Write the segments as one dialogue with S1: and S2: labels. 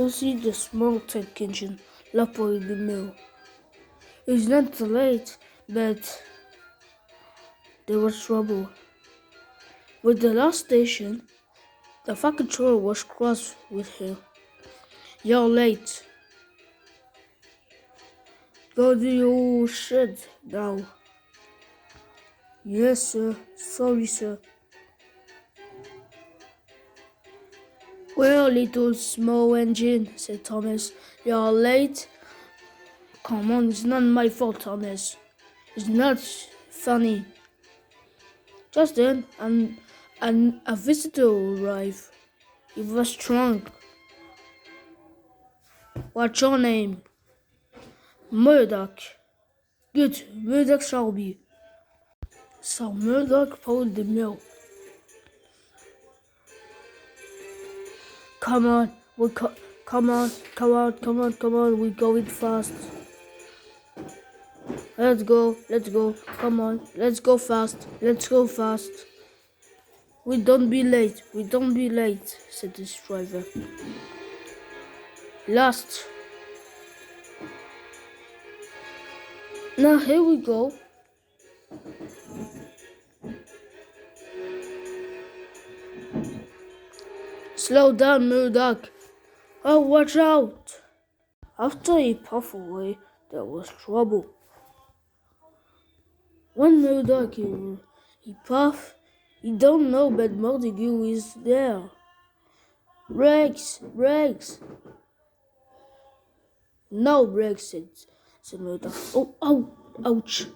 S1: Percy the small tech engine left in the mill. It's not too late, but there was trouble. With the last station, the fire controller was cross with him. You're late. Go do your shit now. Yes, sir. Sorry, sir. Well, little small engine, said Thomas. You're late. Come on, it's not my fault, Thomas. It's not funny. Just then, a visitor arrived. He was drunk. What's your name? Murdoch. Good, Murdoch shall be. So Murdoch pulled the mill. Come on, come on, we're going fast. Let's go, come on, let's go fast. We don't be late, said the driver. Last. Now here we go. Slow down, Murdoch. Oh, watch out. After he puffed away, there was trouble. When Murdoch he puffed, he don't know but Montague is there. Brakes! No brakes, said Murdoch. Oh, ouch.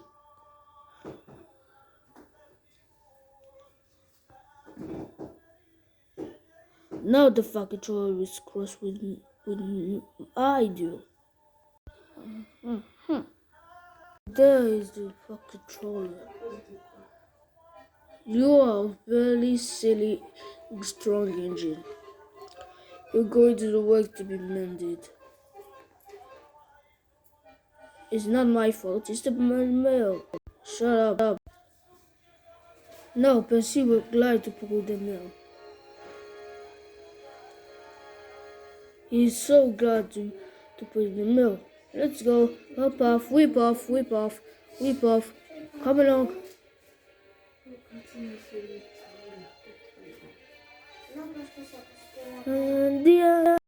S1: Now the fire controller is cross with I do. There is the fire controller. You are a very silly, strong engine. You're going to the work to be mended. It's not my fault, it's the mill. Shut up. No, Percy was glad to pull the mill. He's so glad to put in the mill. Let's go. Hop off, whip off. Come along. And